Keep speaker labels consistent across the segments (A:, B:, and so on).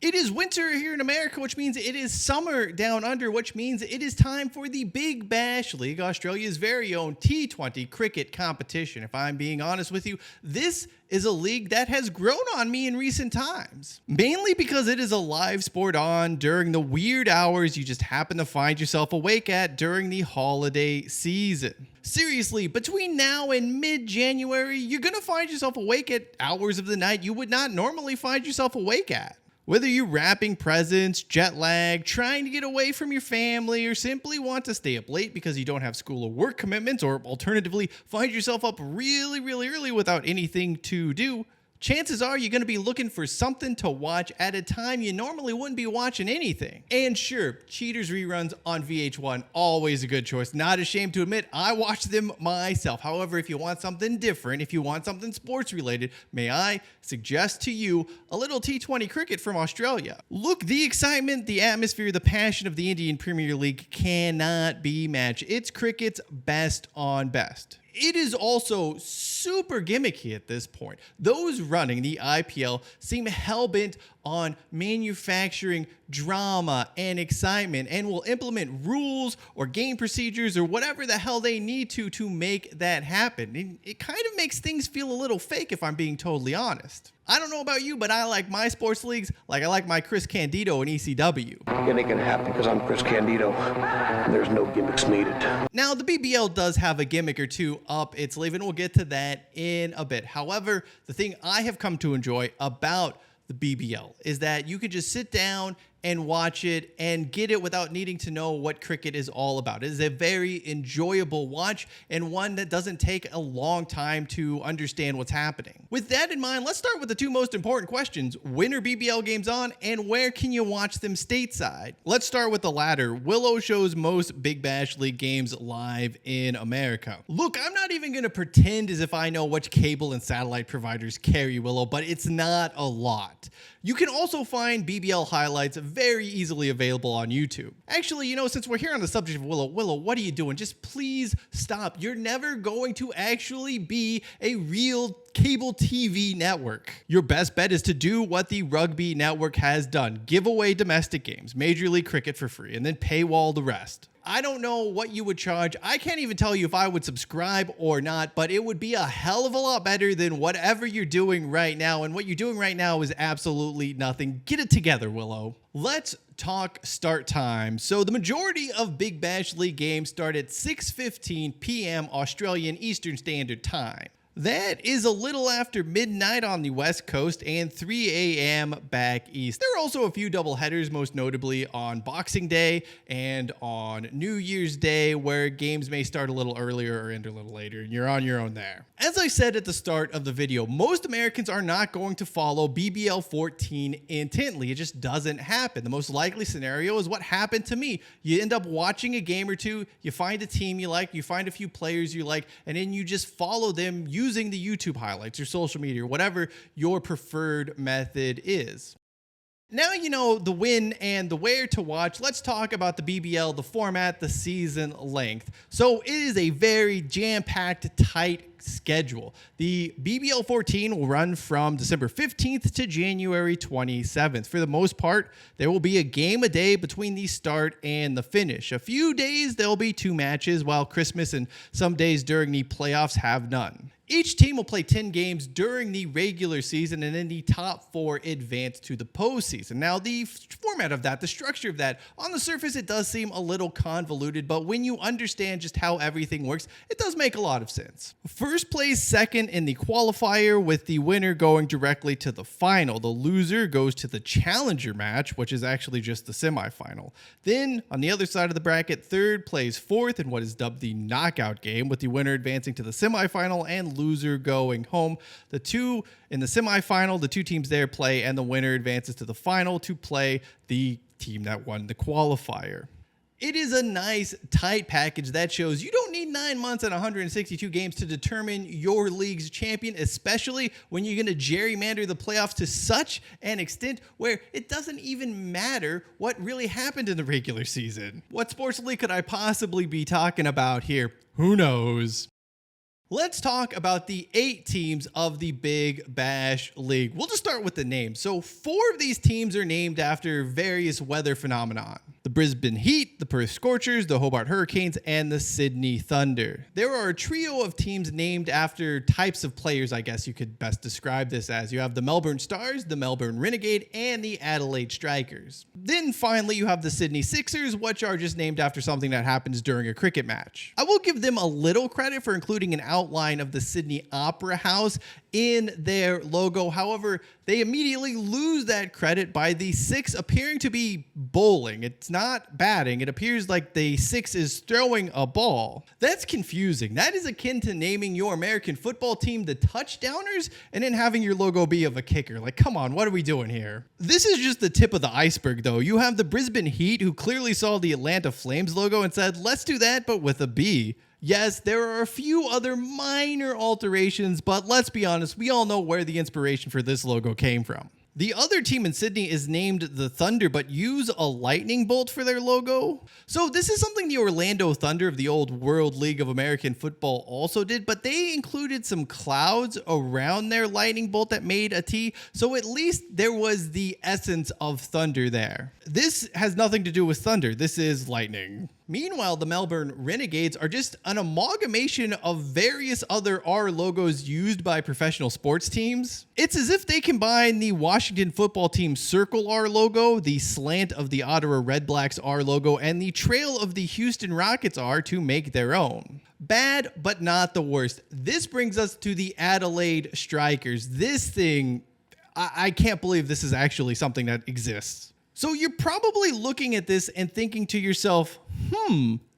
A: It is winter here in America, which means it is summer down under, which means it is time for the Big Bash League, Australia's very own T20 cricket competition. If I'm being honest with you, this is a league that has grown on me in recent times, mainly because it is a live sport on during the weird hours you just happen to find yourself awake at during the holiday season. Seriously, between now and mid-January, you're going to find yourself awake at hours of the night you would not normally find yourself awake at. Whether you're wrapping presents, jet lag, trying to get away from your family, or simply want to stay up late because you don't have school or work commitments, or alternatively find yourself up really early without anything to do, chances are you're going to be looking for something to watch at a time you normally wouldn't be watching anything. And sure, Cheaters reruns on VH1, always a good choice. Not ashamed to admit, I watch them myself. However, if you want something different, if you want something sports related, may I suggest to you a little T20 cricket from Australia. Look, the excitement, the atmosphere, the passion of the Indian Premier League cannot be matched. It's cricket's best on best. It is also super gimmicky at this point. Those running the IPL seem hell-bent on manufacturing drama and excitement and will implement rules or game procedures or whatever the hell they need to make that happen. And it kind of makes things feel a little fake if I'm being totally honest. I don't know about you, but I like my sports leagues like I like my Chris Candido in ECW.
B: Anything can happen because I'm Chris Candido. There's no gimmicks needed.
A: Now, the BBL does have a gimmick or two up its sleeve, and we'll get to that in a bit. However, the thing I have come to enjoy about the BBL is that you could just sit down and watch it and get it without needing to know what cricket is all about. It is a very enjoyable watch and one that doesn't take a long time to understand what's happening. With that in mind, let's start with the two most important questions. When are BBL games on and where can you watch them stateside? Let's start with the latter. Willow shows most Big Bash League games live in America. Look, I'm not even going to pretend as if I know which cable and satellite providers carry Willow, but it's not a lot. You can also find BBL highlights very easily available on YouTube. Actually, since we're here on the subject of Willow, what are you doing? Just please stop. You're never going to actually be a real cable TV network. Your best bet is to do what the Rugby Network has done. Give away domestic games, Major League Cricket for free, and then paywall the rest. I don't know what you would charge. I can't even tell you if I would subscribe or not, but it would be a hell of a lot better than whatever you're doing right now. And what you're doing right now is absolutely nothing. Get it together, Willow. Let's talk start time. So the majority of Big Bash League games start at 6:15 p.m. Australian Eastern Standard Time. That is a little after midnight on the West Coast and 3 a.m. back east. There are also a few double headers, most notably on Boxing Day and on New Year's Day, where games may start a little earlier or end a little later, and you're on your own there. As I said at the start of the video, most Americans are not going to follow BBL 14 intently. It just doesn't happen. The most likely scenario is what happened to me. You end up watching a game or two, you find a team you like, you find a few players you like, and then you just follow them using the YouTube highlights or social media or whatever your preferred method is. Now you know the when and the where to watch. Let's talk about the BBL, the format, the season length. So it is a very jam-packed, tight schedule. The BBL 14 will run from December 15th to January 27th. For the most part, there will be a game a day between the start and the finish. A few days there'll be 2 matches, while Christmas and some days during the playoffs have none. Each team will play 10 games during the regular season, and then the top 4 advance to the postseason. Now, the format of that, the structure of that, on the surface, it does seem a little convoluted, but when you understand just how everything works, it does make a lot of sense. First plays second in the qualifier, with the winner going directly to the final. The loser goes to the challenger match, which is actually just the semifinal. Then, on the other side of the bracket, third plays fourth in what is dubbed the knockout game, with the winner advancing to the semifinal and loser going home. The two in the semifinal, the 2 teams there play, and the winner advances to the final to play the team that won the qualifier. It is a nice, tight package that shows you don't need 9 months and 162 games to determine your league's champion, especially when you're going to gerrymander the playoffs to such an extent where it doesn't even matter what really happened in the regular season. What sports league could I possibly be talking about here? Who knows? Let's talk about the 8 teams of the Big Bash League. We'll just start with the names. So 4 of these teams are named after various weather phenomenon. The Brisbane Heat, the Perth Scorchers, the Hobart Hurricanes, and the Sydney Thunder. There are a trio of teams named after types of players, I guess you could best describe this as. You have the Melbourne Stars, the Melbourne Renegade, and the Adelaide Strikers. Then finally you have the Sydney Sixers, which are just named after something that happens during a cricket match. I will give them a little credit for including an outline of the Sydney Opera House in their logo. However, they immediately lose that credit by the 6 appearing to be bowling. It's not batting. It appears like the 6 is throwing a ball. That's confusing. That is akin to naming your American football team the Touchdowners and then having your logo be of a kicker. Like, come on, what are we doing here? This is just the tip of the iceberg, though. You have the Brisbane Heat, who clearly saw the Atlanta Flames logo and said, let's do that, but with a B. Yes, there are a few other minor alterations, but let's be honest, we all know where the inspiration for this logo came from. The other team in Sydney is named the Thunder, but use a lightning bolt for their logo. So this is something the Orlando Thunder of the old World League of American Football also did, but they included some clouds around their lightning bolt that made a T, so at least there was the essence of thunder there. This has nothing to do with thunder. This is lightning. Meanwhile, the Melbourne Renegades are just an amalgamation of various other R logos used by professional sports teams. It's as if they combine the Washington football team circle R logo, the slant of the Ottawa Redblacks R logo, and the trail of the Houston Rockets R to make their own. Bad, but not the worst. This brings us to the Adelaide Strikers. This thing, I can't believe this is actually something that exists. So you're probably looking at this and thinking to yourself,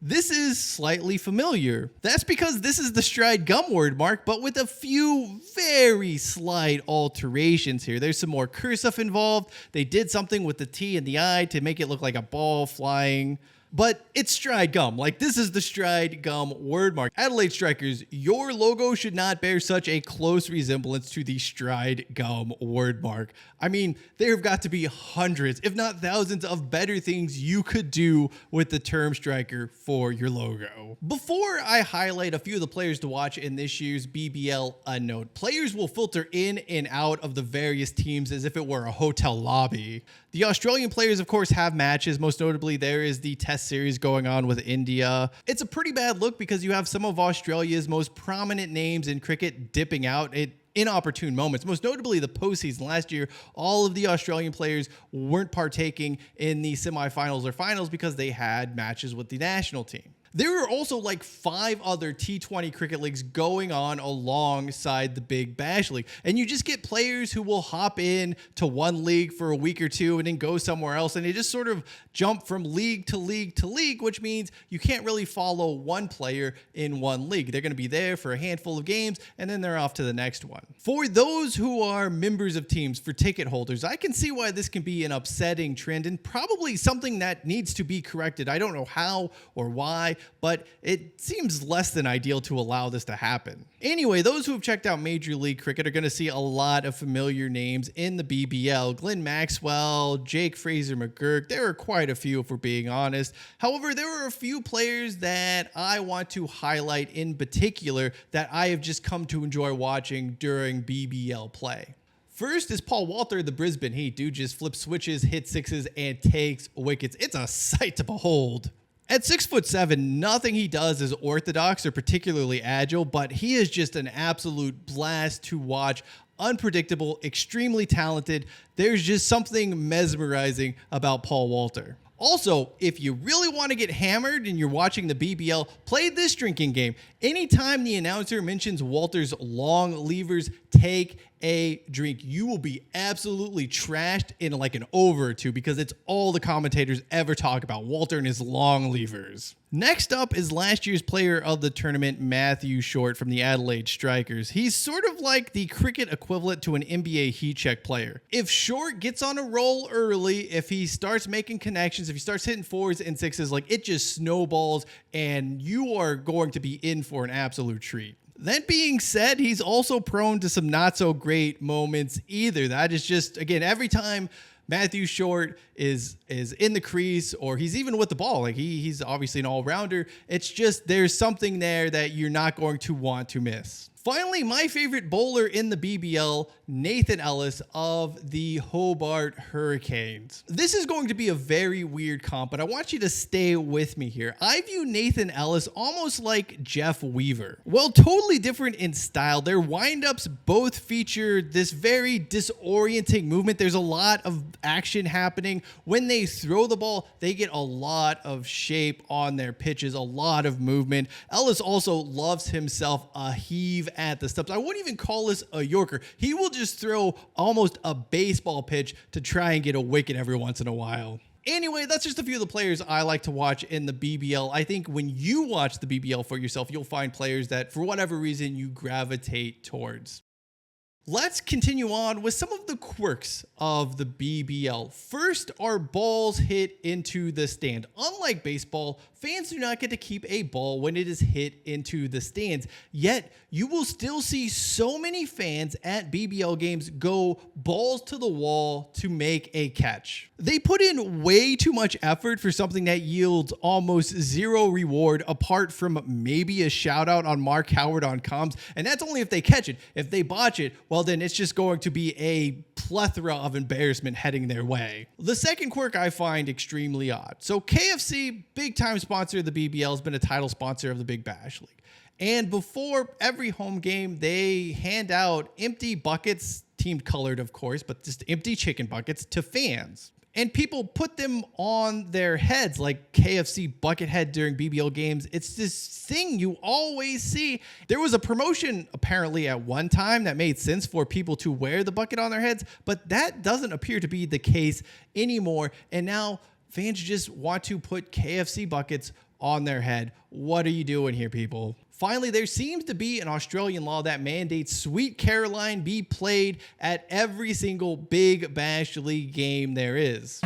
A: this is slightly familiar. That's because this is the Stride Gum word mark, but with a few very slight alterations here. There's some more cursive involved. They did something with the T and the I to make it look like a ball flying. But it's Stride Gum. Like, this is the Stride Gum word mark. Adelaide Strikers, your logo should not bear such a close resemblance to the Stride Gum word mark. I mean, there have got to be hundreds, if not thousands, of better things you could do with the term striker for your logo. Before I highlight a few of the players to watch in this year's BBL Unknown, players will filter in and out of the various teams as if it were a hotel lobby. The Australian players, of course, have matches. Most notably, there is the Test series going on with India. It's a pretty bad look because you have some of Australia's most prominent names in cricket dipping out at inopportune moments. Most notably, the postseason last year, all of the Australian players weren't partaking in the semifinals or finals because they had matches with the national team. There are also like 5 other T20 cricket leagues going on alongside the Big Bash League. And you just get players who will hop in to one league for a week or two and then go somewhere else. And they just sort of jump from league to league to league, which means you can't really follow one player in one league. They're going to be there for a handful of games and then they're off to the next one. For those who are members of teams, for ticket holders, I can see why this can be an upsetting trend and probably something that needs to be corrected. I don't know how or why, but it seems less than ideal to allow this to happen. Anyway, those who have checked out Major League Cricket are going to see a lot of familiar names in the BBL. Glenn Maxwell, Jake Fraser McGurk, there are quite a few if we're being honest. However, there are a few players that I want to highlight in particular that I have just come to enjoy watching during BBL play. First is Paul Walter, the Brisbane Heat. Dude just flips switches, hits sixes, and takes wickets. It's a sight to behold. At 6'7", nothing he does is orthodox or particularly agile, but he is just an absolute blast to watch. Unpredictable, extremely talented. There's just something mesmerizing about Paul Walter. Also, if you really want to get hammered and you're watching the BBL, play this drinking game. Anytime the announcer mentions Walter's long levers, take a drink. You will be absolutely trashed in like an over or two because it's all the commentators ever talk about, Walter and his long levers. Next up is last year's player of the tournament, Matthew Short from the Adelaide Strikers. He's sort of like the cricket equivalent to an NBA heat check player. If Short gets on a roll early, if he starts making connections, if he starts hitting 4s and 6s, like it just snowballs and you are going to be in for an absolute treat. That being said, he's also prone to some not so great moments either. That is just, again, every time Matthew Short is in the crease, or he's even with the ball. Like he's obviously an all-rounder. It's just there's something there that you're not going to want to miss. Finally, my favorite bowler in the BBL, Nathan Ellis of the Hobart Hurricanes. This is going to be a very weird comp, but I want you to stay with me here. I view Nathan Ellis almost like Jeff Weaver. Well, totally different in style. Their windups both feature this very disorienting movement. There's a lot of action happening. When they throw the ball, they get a lot of shape on their pitches, a lot of movement. Ellis also loves himself a heave at the stumps. I wouldn't even call this a Yorker. He will just throw almost a baseball pitch to try and get a wicket every once in a while. Anyway, that's just a few of the players I like to watch in the BBL. I think when you watch the BBL for yourself, you'll find players that for whatever reason you gravitate towards. Let's continue on with some of the quirks of the BBL. First, are balls hit into the stand. Unlike baseball, fans do not get to keep a ball when it is hit into the stands. Yet, you will still see so many fans at BBL games go balls to the wall to make a catch. They put in way too much effort for something that yields almost zero reward apart from maybe a shout out on Mark Howard on comms. And that's only if they catch it. If they botch it, well, then it's just going to be a plethora of embarrassment heading their way. The second quirk I find extremely odd. So KFC, big time sponsor of the BBL, has been a title sponsor of the Big Bash League. And before every home game, they hand out empty buckets, team colored of course, but just empty chicken buckets to fans. And people put them on their heads like KFC bucket head during BBL games. It's this thing you always see. There was a promotion apparently at one time that made sense for people to wear the bucket on their heads, but that doesn't appear to be the case anymore. And now fans just want to put KFC buckets on their head. What are you doing here, people? Finally, there seems to be an Australian law that mandates Sweet Caroline be played at every single Big Bash League game there is.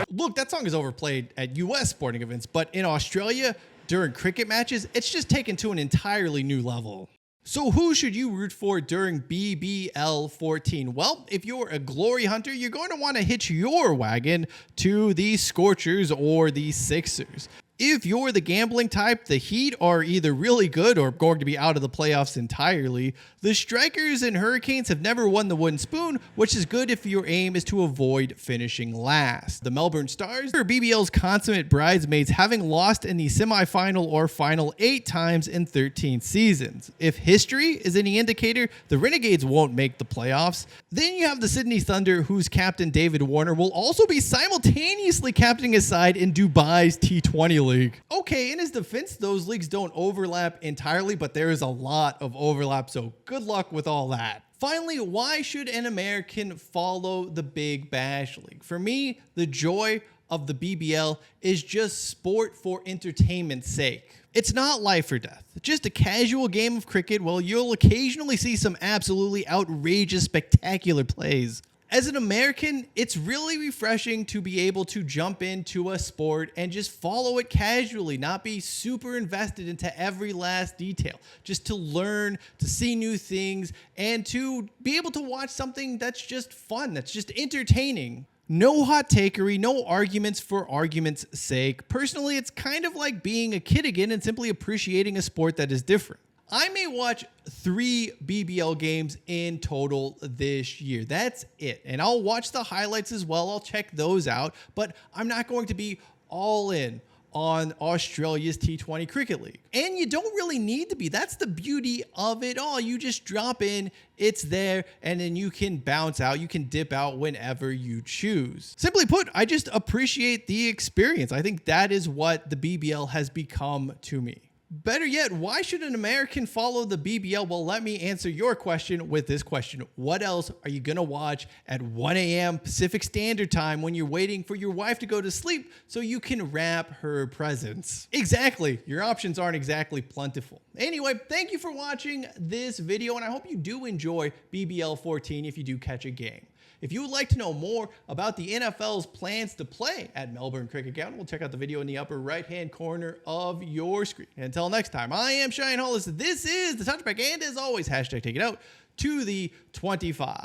A: Look, that song is overplayed at US sporting events, but in Australia, during cricket matches, it's just taken to an entirely new level. So who should you root for during BBL 14? Well, if you're a glory hunter, you're going to want to hitch your wagon to the Scorchers or the Sixers. If you're the gambling type, the Heat are either really good or going to be out of the playoffs entirely. The Strikers and Hurricanes have never won the wooden spoon, which is good if your aim is to avoid finishing last. The Melbourne Stars are BBL's consummate bridesmaids, having lost in the semifinal or final 8 times in 13 seasons. If history is any indicator, the Renegades won't make the playoffs. Then you have the Sydney Thunder, whose captain David Warner will also be simultaneously captaining his side in Dubai's T20 League. Okay, in his defense, those leagues don't overlap entirely, but there is a lot of overlap, so good luck with all that. Finally, why should an American follow the Big Bash League? For me, the joy of the BBL is just sport for entertainment's sake. It's not life or death. It's just a casual game of cricket. Well, you'll occasionally see some absolutely outrageous, spectacular plays. As an American, it's really refreshing to be able to jump into a sport and just follow it casually, not be super invested into every last detail, just to learn, to see new things, and to be able to watch something that's just fun, that's just entertaining. No hot takery, no arguments for argument's sake. Personally, it's kind of like being a kid again and simply appreciating a sport that is different. I may watch 3 BBL games in total this year. That's it. And I'll watch the highlights as well. I'll check those out. But I'm not going to be all in on Australia's T20 Cricket League. And you don't really need to be. That's the beauty of it all. You just drop in, it's there, and then you can bounce out. You can dip out whenever you choose. Simply put, I just appreciate the experience. I think that is what the BBL has become to me. Better yet, why should an American follow the BBL? Well, let me answer your question with this question. What else are you going to watch at 1 a.m. Pacific Standard Time when you're waiting for your wife to go to sleep so you can wrap her presents? Exactly. Your options aren't exactly plentiful. Anyway, thank you for watching this video, and I hope you do enjoy BBL 14 if you do catch a game. If you would like to know more about the NFL's plans to play at Melbourne Cricket Ground, we'll check out the video in the upper right-hand corner of your screen. And until next time, I am Cheyenne Hollis. This is The Touchback, and as always, hashtag take it out to the 25.